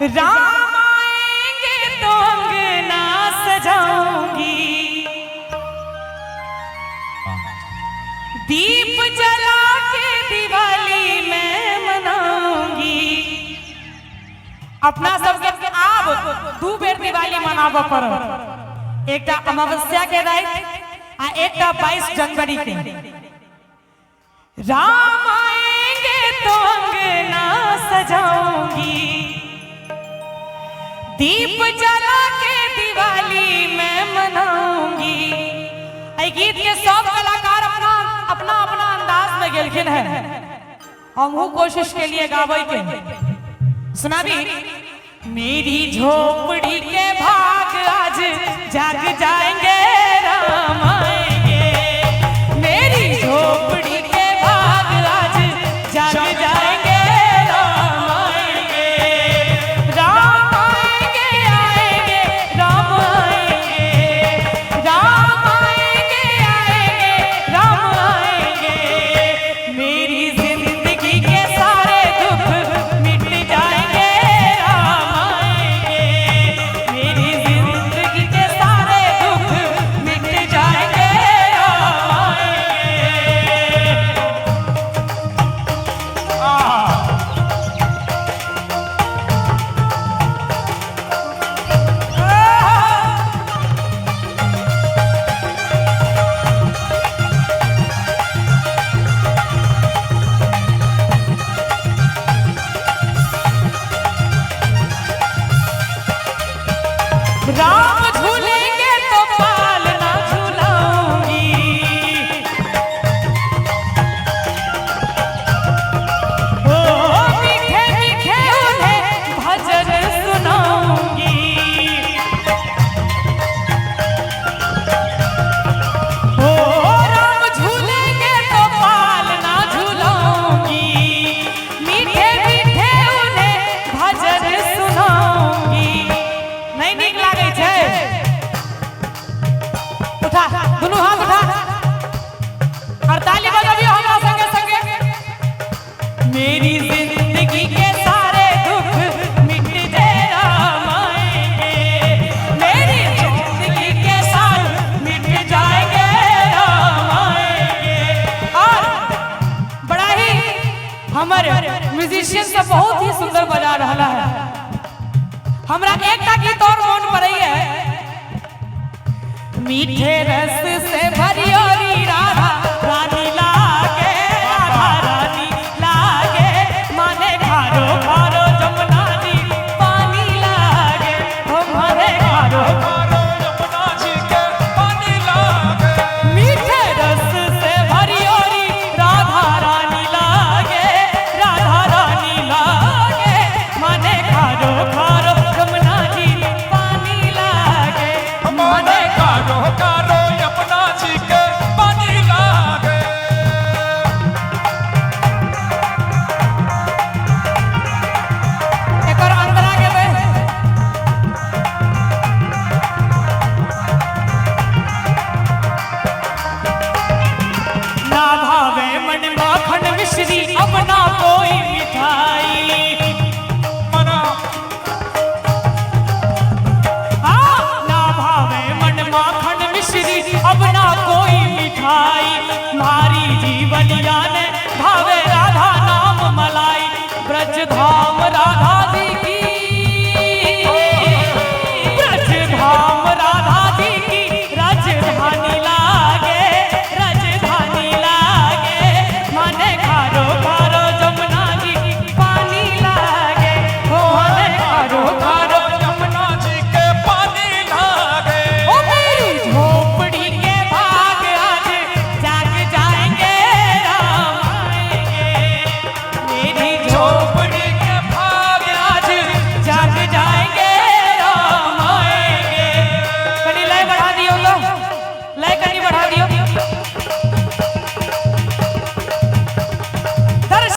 राम आएंगे तो अंगना सजाऊंगी, दीप जला के दिवाली मैं मनाऊंगी। अपना सबके आब दू बेर दिवाली मनाबो पड़ो, एकटा अमावस्या के रात आ एकटा 22 जनवरी के। राम आएंगे तो अंगना सजाऊंगी, दीप जला के दिवाली मैं मनाऊंगी। आई गीत के सब कलाकार अपना अपना अपना अंदाज में गेलखिन है, हमहू कोशिश के लिए गावे के। सुना भी, मेरी झोपड़ी के भाग आज जाग जाएंगे, राम आएंगे। मेरी झोपड़ी के भाग आज जाग जाएंगे, राम आएंगे। राम आएंगे, आएंगे, राम आएंगे। राम आएंगे, आएंगे, राम आएंगे। मेरी जिंदगी के सारे दुख मिट जाएंगे, राम आएंगे। मेरी जिंदगी के सारे दुख मिट जाएंगे, राम राम झूलेंगे तो पालना झूलाऊंगी, ओ मीठे मीठे उन्हें भजन सुनाऊंगी। ओ राम झूलेंगे तो पालना झूलाऊंगी, मीठे मीठे उन्हें भजन सुनाऊंगी। नहीं नीक लागे छे? उठा दुनू हाथ उठा और ताली बजाबियो हमरा संगे संगे। मेरी जिंदगी के सारे दुख मिट जाए, राम आएंगे। मेरी जिंदगी के सारे मिट जाएंगे, राम आएंगे। और बड़ा ही हमारे म्यूजिशियन से बहुत ही सुंदर बजा रहा है। हमरा एकटा गीत और मन पड़ै है, मीठे रस से भरी